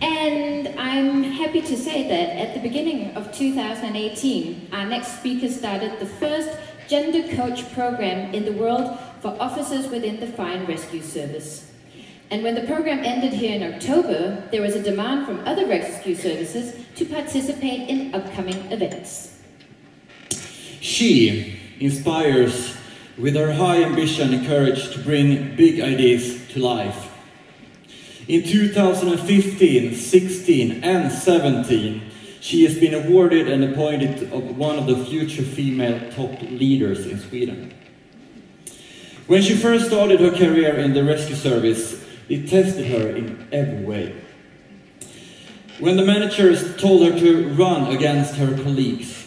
And I'm happy to say that at the beginning of 2018, our next speaker started the first gender coach program in the world for officers within the Fire and Rescue Service. And when the program ended here in October, there was a demand from other rescue services to participate in upcoming events. She inspires with her high ambition and courage to bring big ideas to life. In 2015, 16 and 17, she has been awarded and appointed one of the future female top leaders in Sweden. When she first started her career in the rescue service, it tested her in every way. When the managers told her to run against her colleagues,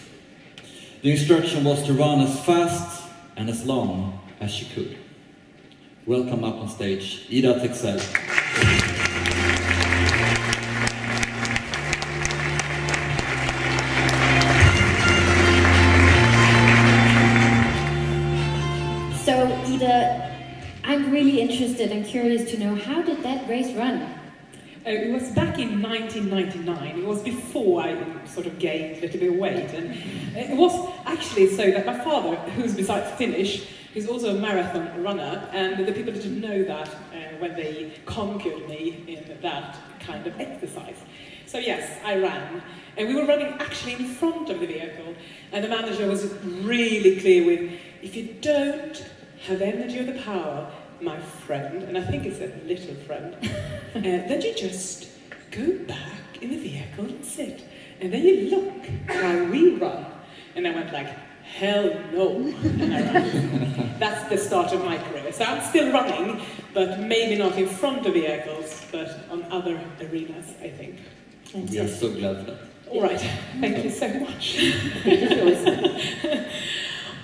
the instruction was to run as fast and as long as she could. Welcome up on stage, Ida Texell. So, Ida, I'm really interested and curious to know, how did that race run? It was back in 1999. It was before I sort of gained a little bit of weight. And it was actually so that my father, who's besides Finnish, is also a marathon runner, and the people didn't know that when they conquered me in that kind of exercise. So yes, I ran. And we were running actually in front of the vehicle, and the manager was really clear with, if you don't have energy or the power, my friend, and I think it's a little friend, then you just go back in the vehicle and sit. And then you look while we run. And I went like, hell no. And I ran. That's the start of my career. So I'm still running, but maybe not in front of vehicles, but on other arenas, I think. We are so glad for that. All right, thank you so much.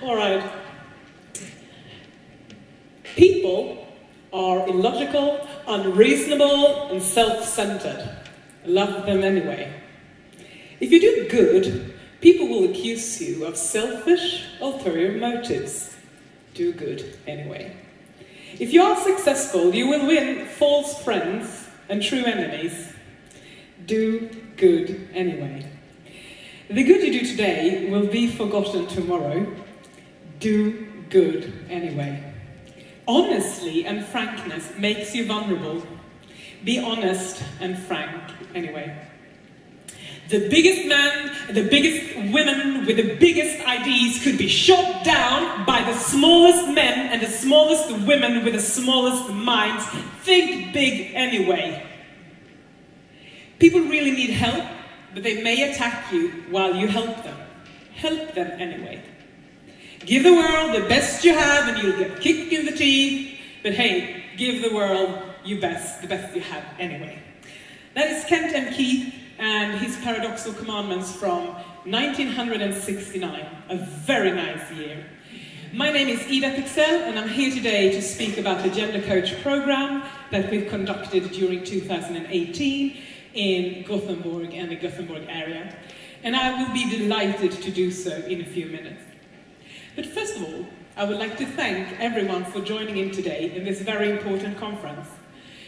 All right. People are illogical, unreasonable, and self-centered. Love them anyway. If you do good, people will accuse you of selfish, ulterior motives. Do good anyway. If you are successful, you will win false friends and true enemies. Do good anyway. The good you do today will be forgotten tomorrow. Do good anyway. Honesty and frankness makes you vulnerable. Be honest and frank anyway. The biggest men and the biggest women with the biggest ideas could be shot down by the smallest men and the smallest women with the smallest minds. Think big anyway. People really need help, but they may attack you while you help them. Help them anyway. Give the world the best you have and you'll get kicked in the teeth, but hey, give the world the best you have anyway. That is Kent and Keith and his paradoxical commandments from 1969, a very nice year. My name is Ida Texell and I'm here today to speak about the Gender Coach program that we've conducted during 2018 in Gothenburg and the Gothenburg area. And I will be delighted to do so in a few minutes. But first of all, I would like to thank everyone for joining in today in this very important conference.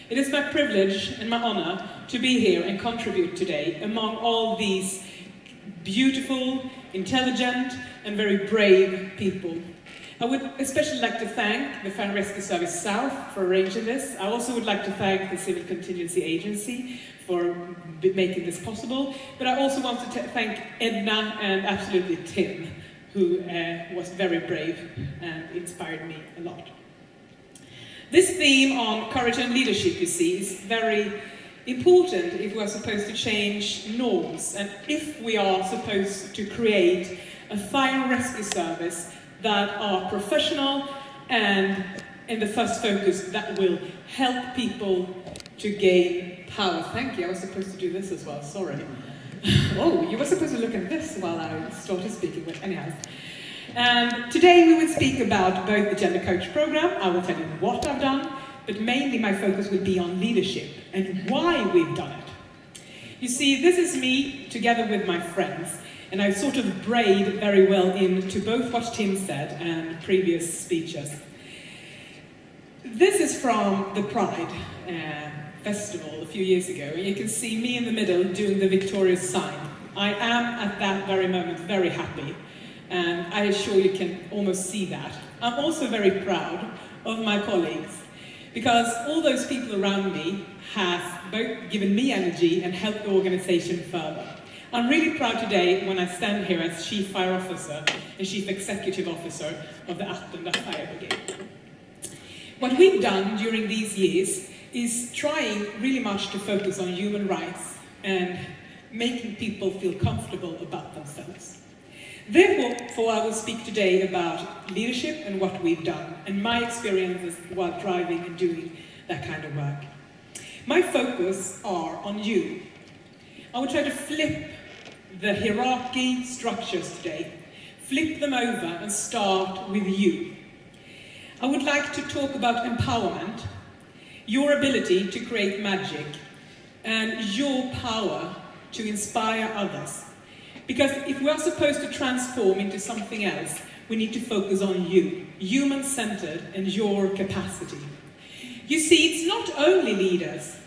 It is my privilege and my honor to be here and contribute today among all these beautiful, intelligent, and very brave people. I would especially like to thank the Fire and Rescue Service South for arranging this. I also would like to thank the Civil Contingency Agency for making this possible. But I also want to thank Edna and absolutely Tim, who was very brave and inspired me a lot. This theme on courage and leadership, you see, is very important if we are supposed to change norms and if we are supposed to create a fire and rescue service that are professional and in the first focus that will help people to gain power. Thank you, I was supposed to do this as well, sorry. Oh, you were supposed to look at this while I started speaking, but anyhow. Today we will speak about both the Gender Coach program, I will tell you what I've done, but mainly my focus will be on leadership and why we've done it. You see, this is me together with my friends, and I've sort of brayed very well into both what Tim said and previous speeches. This is from the Pride festival a few years ago, and you can see me in the middle doing the victorious sign. I am at that very moment very happy, and I assure you can almost see that. I'm also very proud of my colleagues, because all those people around me have both given me energy and helped the organization further. I'm really proud today when I stand here as Chief Fire Officer and Chief Executive Officer of the Attunda Fire Brigade. What we've done during these years is trying really much to focus on human rights and making people feel comfortable about themselves. Therefore, I will speak today about leadership and what we've done, and my experiences while driving and doing that kind of work. My focus are on you. I will try to flip the hierarchy structures today, flip them over and start with you. I would like to talk about empowerment, your ability to create magic, and your power to inspire others. Because if we are supposed to transform into something else, we need to focus on you, human-centered, and your capacity. You see, it's not only leaders.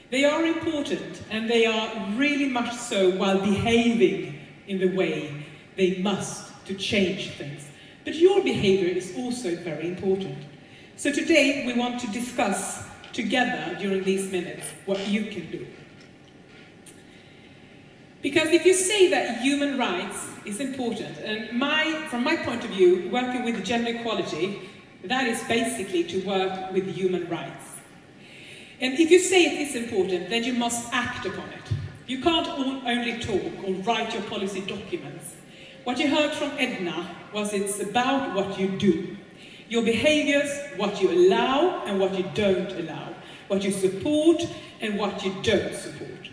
They are important, and they are really much so while behaving in the way they must to change things. But your behavior is also very important. So today we want to discuss together during these minutes what you can do. Because if you say that human rights is important, and from my point of view, working with gender equality, that is basically to work with human rights. And if you say it is important, then you must act upon it. You can't only talk or write your policy documents. What you heard from Edna was it's about what you do. Your behaviors, what you allow and what you don't allow. What you support and what you don't support.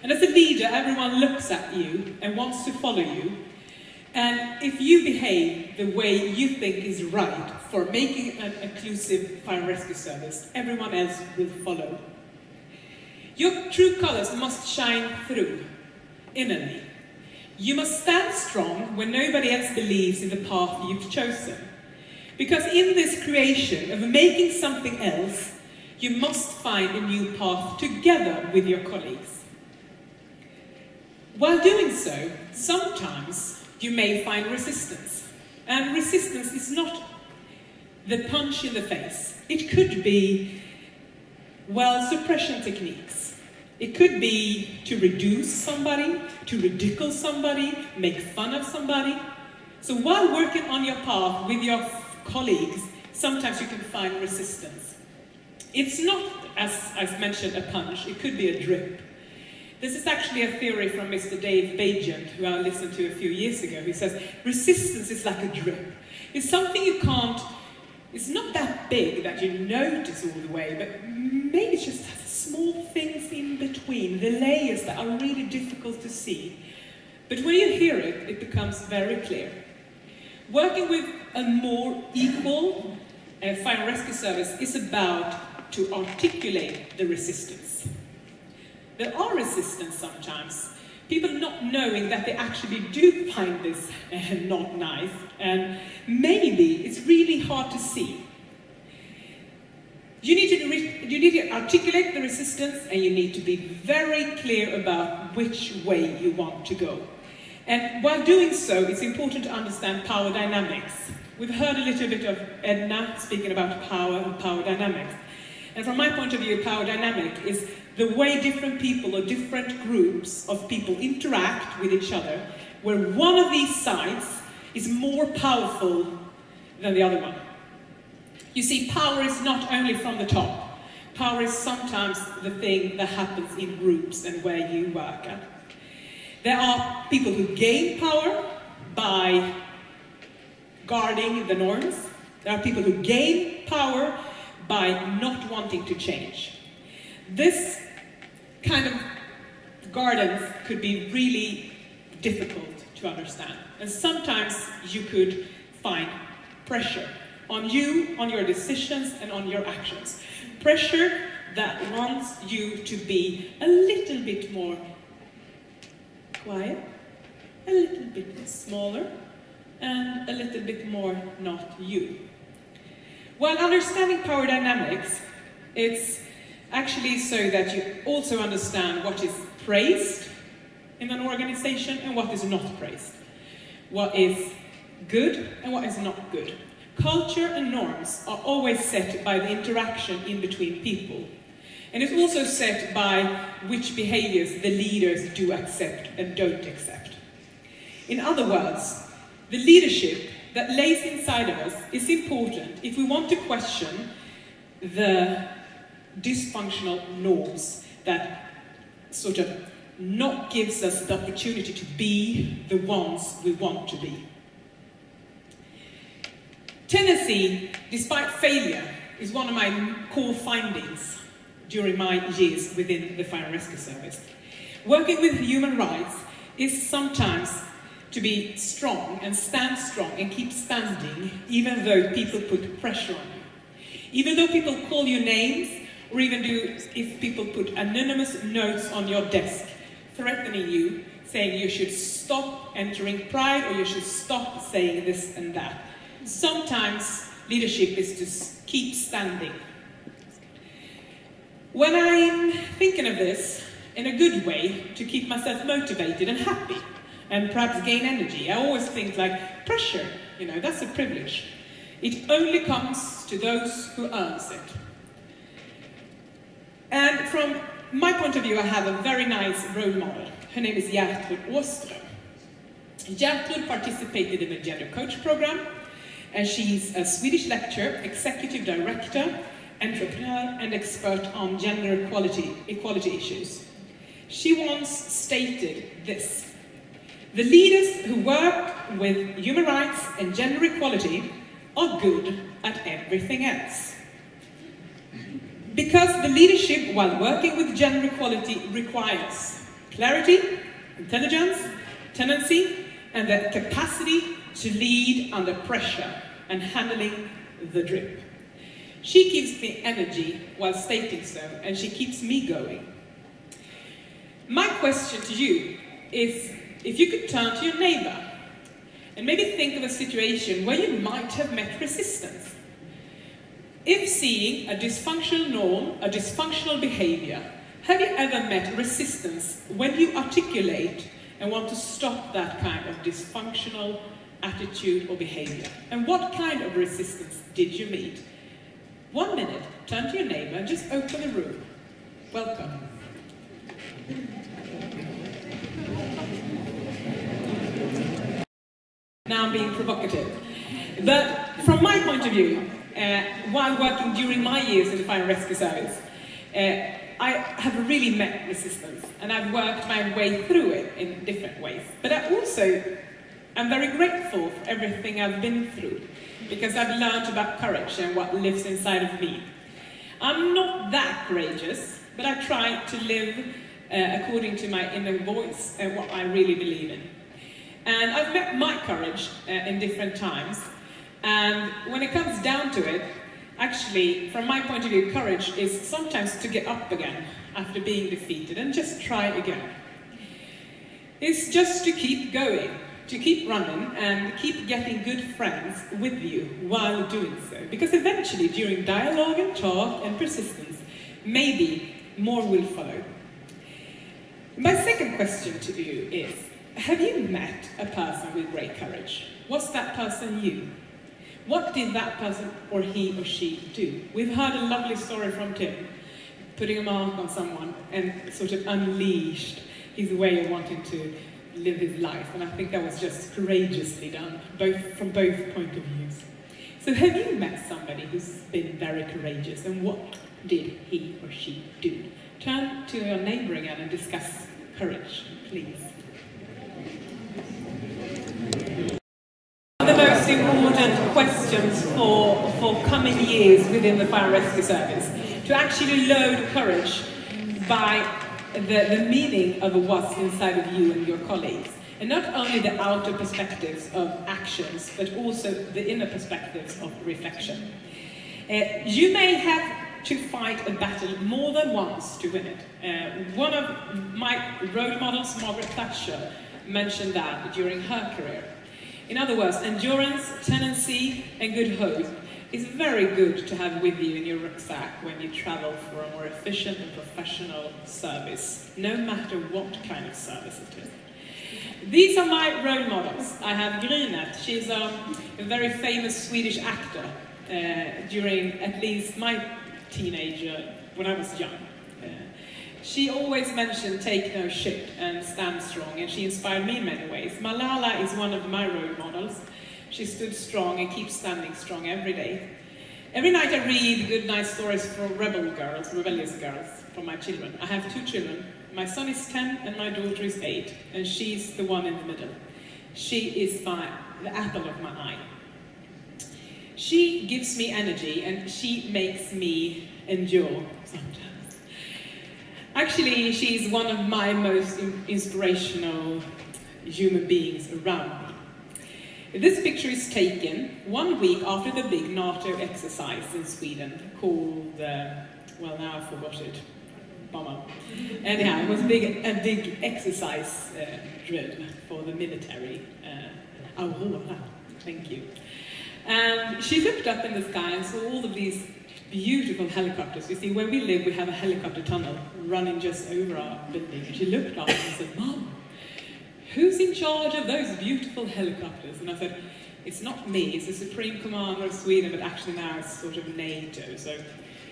And as a leader, everyone looks at you and wants to follow you. And if you behave the way you think is right for making an inclusive fire and rescue service, everyone else will follow. Your true colors must shine through, innerly. You must stand strong when nobody else believes in the path you've chosen. Because in this creation of making something else, you must find a new path together with your colleagues. While doing so, sometimes you may find resistance. And resistance is not the punch in the face. It could be, well, suppression techniques. It could be to reduce somebody, to ridicule somebody, make fun of somebody. So while working on your path with your colleagues, sometimes you can find resistance. It's not, as I've mentioned, a punch. It could be a drip. This is actually a theory from Mr. Dave Bagent, who I listened to a few years ago. He says, resistance is like a drip. It's something you can't, it's not that big that you notice all the way, but maybe it's just small things in between, the layers that are really difficult to see. But when you hear it, it becomes very clear. Working with a more equal fire and rescue service is about to articulate the resistance. There are resistance sometimes. People not knowing that they actually do find this not nice, and maybe it's really hard to see. You need to articulate the resistance, and you need to be very clear about which way you want to go. And while doing so, it's important to understand power dynamics. We've heard a little bit of Edna speaking about power and power dynamics. And from my point of view, power dynamic is the way different people or different groups of people interact with each other, where one of these sides is more powerful than the other one. You see, power is not only from the top. Power is sometimes the thing that happens in groups and where you work at. There are people who gain power by guarding the norms. There are people who gain power by not wanting to change. This kind of guidance could be really difficult to understand. And sometimes you could find pressure on you, on your decisions, and on your actions. Pressure that wants you to be a little bit more quiet, a little bit smaller, and a little bit more not you. While understanding power dynamics, it's actually so that you also understand what is praised in an organization and what is not praised. What is good and what is not good. Culture and norms are always set by the interaction in between people. And it's also set by which behaviors the leaders do accept and don't accept. In other words, the leadership that lays inside of us is important if we want to question the dysfunctional norms that sort of not gives us the opportunity to be the ones we want to be. Tendency, despite failure, is one of my core findings during my years within the Fire and Rescue Service. Working with human rights is sometimes to be strong and stand strong and keep standing even though people put pressure on you. Even though people call you names, or even if people put anonymous notes on your desk threatening you, saying you should stop entering Pride or you should stop saying this and that. Sometimes leadership is to keep standing. When I'm thinking of this in a good way, to keep myself motivated and happy, and perhaps gain energy, I always think like pressure, that's a privilege. It only comes to those who earns it. And from my point of view, I have a very nice role model. Her name is Gertrud Åström. Gertrud participated in the Gender Coach program, and she's a Swedish lecturer, executive director, entrepreneur, and expert on gender equality issues. She once stated this: the leaders who work with human rights and gender equality are good at everything else. Because the leadership while working with gender equality requires clarity, intelligence, tendency, and the capacity to lead under pressure and handling the drip. She gives me energy while stating so, and she keeps me going. My question to you is, if you could turn to your neighbor and maybe think of a situation where you might have met resistance. If seeing a dysfunctional norm, a dysfunctional behavior, have you ever met resistance when you articulate and want to stop that kind of dysfunctional attitude or behavior? And what kind of resistance did you meet? 1 minute, turn to your neighbor and just open the room. Welcome. Now I'm being provocative. But from my point of view, while working during my years in the Fire and Rescue Service, I have really met resistance, and I've worked my way through it in different ways. But I also am very grateful for everything I've been through, because I've learned about courage and what lives inside of me. I'm not that courageous, but I try to live according to my inner voice and what I really believe in. And I've met my courage in different times, and when it comes down to it, actually, from my point of view, courage is sometimes to get up again after being defeated and just try again. It's just to keep going, to keep running and keep getting good friends with you while doing so. Because eventually, during dialogue and talk and persistence, maybe more will follow. My second question to you is, have you met a person with great courage? Was that person you? What did that person or he or she do? We've heard a lovely story from Tim, putting a mark on someone and sort of unleashed his way of wanting to live his life. And I think that was just courageously done, from both point of views. So have you met somebody who's been very courageous, and what did he or she do? Turn to your neighbor again and discuss courage, please. The most important questions for coming years within the Fire and Rescue Service, to actually load courage by the meaning of what's inside of you and your colleagues. And not only the outer perspectives of actions, but also the inner perspectives of reflection. You may have to fight a battle more than once to win it. One of my role models, Margaret Thatcher, mentioned that during her career. In other words, endurance, tendency, and good hope is very good to have with you in your rucksack when you travel for a more efficient and professional service, no matter what kind of service it is. These are my role models. I have Grynet. She's a very famous Swedish actor during at least my teenager, when I was young. She always mentioned take no shit and stand strong, and she inspired me in many ways. Malala is one of my role models. She stood strong and keeps standing strong every day. Every night I read good night stories for rebellious girls, from my children. I have 2 children. My son is 10 and my daughter is 8, and she's the one in the middle. She is the apple of my eye. She gives me energy and she makes me endure sometimes. Actually, she's one of my most inspirational human beings around me. This picture is taken 1 week after the big NATO exercise in Sweden called, well, now I forgot it. Bummer. Anyhow, it was a big exercise drill for the military. Aurora, thank you. And she looked up in the sky and saw all of these beautiful helicopters. You see, where we live, we have a helicopter tunnel running just over our building. And she looked up and said, "Mom, who's in charge of those beautiful helicopters?" And I said, "It's not me, it's the Supreme Commander of Sweden, but actually now it's sort of NATO, so,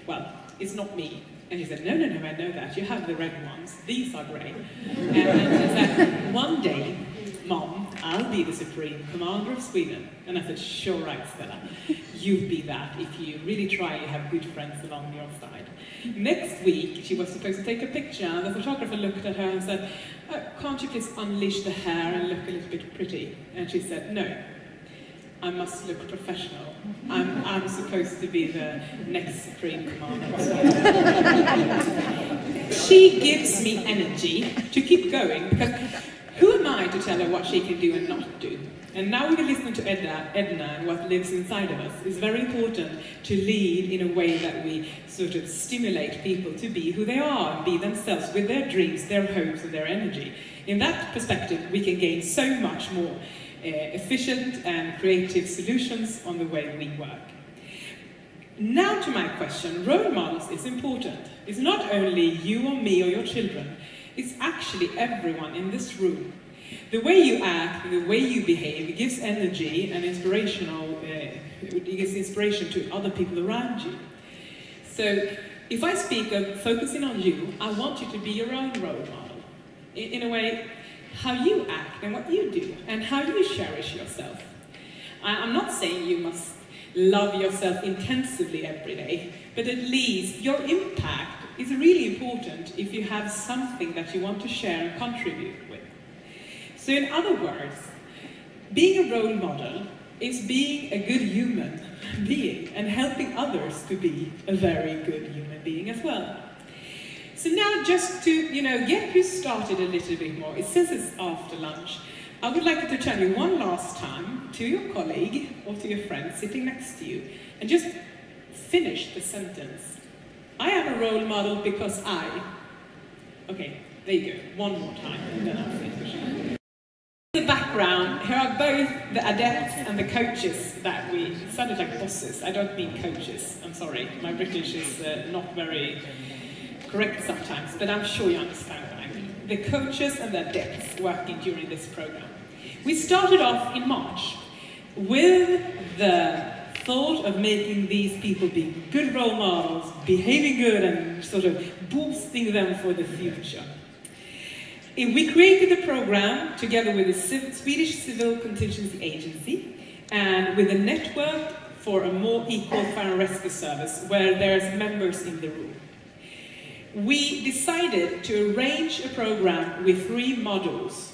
well, it's not me." And she said, no, I know that. You have the red ones. These are grey. And she said, "One day, Mom, I'll be the Supreme Commander of Sweden." And I said, "Sure right, Stella. You be that. If you really try, you have good friends along your side." Next week, she was supposed to take a picture, and the photographer looked at her and said, "Can't you please unleash the hair and look a little bit pretty?" And she said, "No. I must look professional. I'm supposed to be the next Supreme Commander." She gives me energy to keep going, because who am I to tell her what she can do and not do? And now we're listening to Edna and what lives inside of us. It's very important to lead in a way that we sort of stimulate people to be who they are and be themselves with their dreams, their hopes and their energy. In that perspective, we can gain so much more efficient and creative solutions on the way we work. Now to my question, role models is important. It's not only you or me or your children, it's actually everyone in this room. The way you act, the way you behave, gives energy and it gives inspiration to other people around you. So if I speak of focusing on you, I want you to be your own role model. In a way, how you act and what you do, and how you cherish yourself. I'm not saying you must love yourself intensively every day, but at least your impact is really important if you have something that you want to share and contribute with. So in other words, being a role model is being a good human being and helping others to be a very good human being as well. So now, just to, get you started a little bit more, since it's after lunch, I would like you to turn you one last time to your colleague or to your friend sitting next to you and just finish the sentence. I am a role model because I... Okay, there you go. One more time and then I'll finish. In the background, here are both the adepts and the coaches that we... sounded like bosses. I don't mean coaches. I'm sorry. My British is not very... correct sometimes, but I'm sure you understand what I mean. The coaches and the adepts working during this program. We started off in March with the thought of making these people be good role models, behaving good and sort of boosting them for the future. And we created the program together with the Swedish Civil Contingency Agency and with a network for a more equal fire and rescue service where there's members in the room. We decided to arrange a program with 3 modules.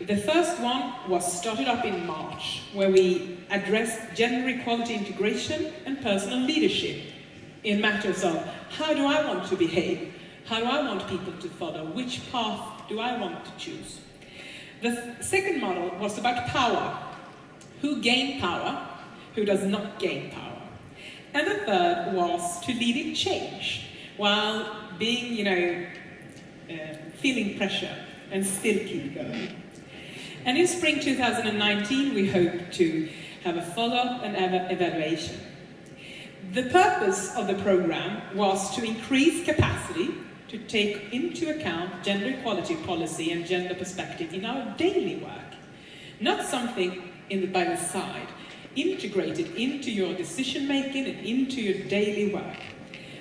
The first one was started up in March, where we addressed gender equality integration and personal leadership in matters of how do I want to behave, how do I want people to follow, which path do I want to choose. The second model was about power, who gain power, who does not gain power. And the third was to lead in change, while being, feeling pressure and still keep going. And in spring 2019, we hope to have a follow-up and evaluation. The purpose of the program was to increase capacity to take into account gender equality policy and gender perspective in our daily work. Not something by the side, integrated into your decision making and into your daily work.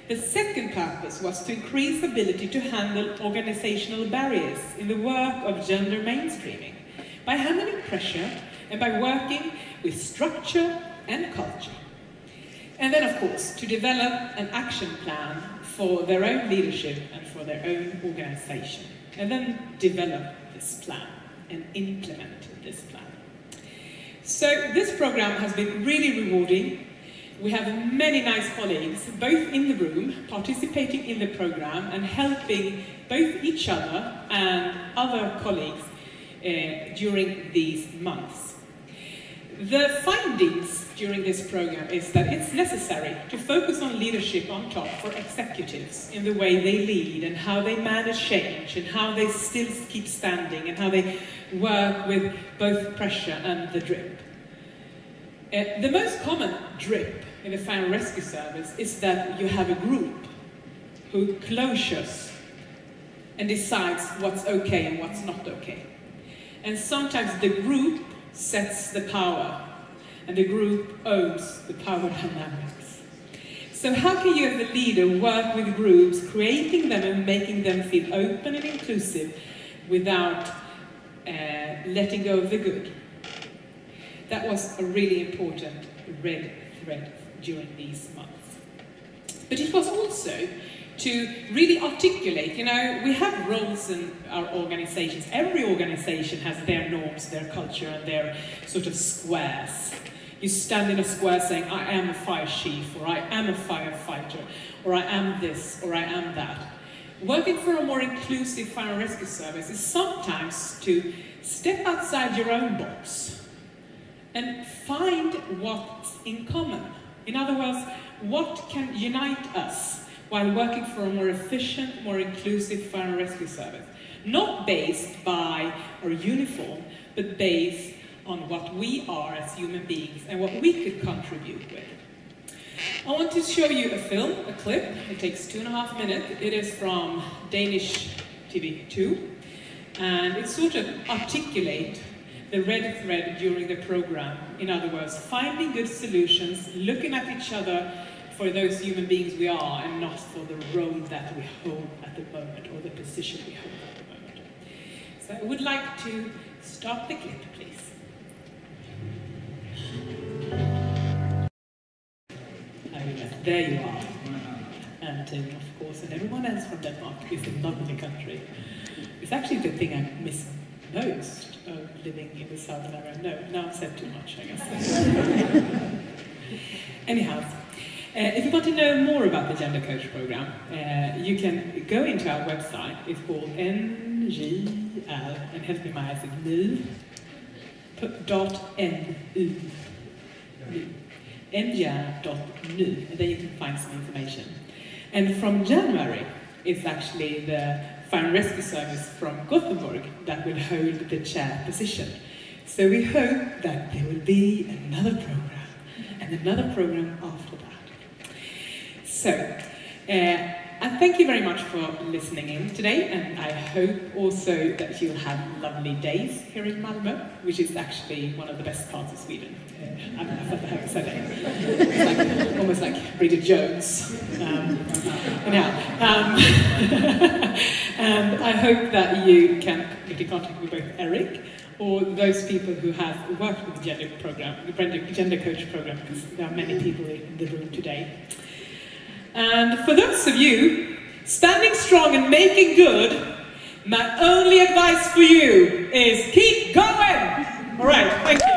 The second purpose was to increase ability to handle organizational barriers in the work of gender mainstreaming by handling pressure and by working with structure and culture. And then, of course, to develop an action plan for their own leadership and for their own organization. And then develop this plan and implement this plan. So this program has been really rewarding. We have many nice colleagues, both in the room, participating in the program and helping both each other and other colleagues during these months. The findings during this program is that it's necessary to focus on leadership on top for executives in the way they lead and how they manage change and how they still keep standing and how they work with both pressure and the drip. The most common drip in the fire and rescue service is that you have a group who closures and decides what's okay and what's not okay. And sometimes the group sets the power and the group owns the power dynamics. So how can you as a leader work with groups, creating them and making them feel open and inclusive without letting go of the good? That was a really important red thread during these months. But it was also to really articulate, you know, we have roles in our organizations. Every organization has their norms, their culture, and their sort of squares. You stand in a square saying, I am a fire chief, or I am a firefighter, or I am this, or I am that. Working for a more inclusive fire and rescue service is sometimes to step outside your own box and find what's in common. In other words, what can unite us while working for a more efficient, more inclusive fire and rescue service. Not based by our uniform, but based on what we are as human beings and what we could contribute with. I want to show you a film, a clip. It takes 2.5 minutes. It is from Danish TV 2, and it sort of articulates the red thread during the program. In other words, finding good solutions, looking at each other for those human beings we are, and not for the role that we hold at the moment, or the position we hold at the moment. So I would like to start the clip, please. There you are. And of course, and everyone else from Denmark is a lovely country. It's actually the thing I miss most of living in the southern area. No, now I've said too much, I guess. Anyhow, if you want to know more about the Gender Coach program, you can go into our website. It's called NGL, and help me my eyes, .nu. NGL.nu, and there you can find some information. And from January, it's actually the Fire and Rescue Service from Gothenburg that will hold the chair position. So we hope that there will be another program, and another program after that. So, I thank you very much for listening in today, and I hope also that you'll have lovely days here in Malmö, which is actually one of the best parts of Sweden. I haven't said it. It's like, almost like Bridget Jones. And I hope that you can get in contact with both Eric or those people who have worked with the Gender program, the Gender Coach program, because there are many people in the room today. And for those of you standing strong and making good, my only advice for you is keep going! All right, thank you.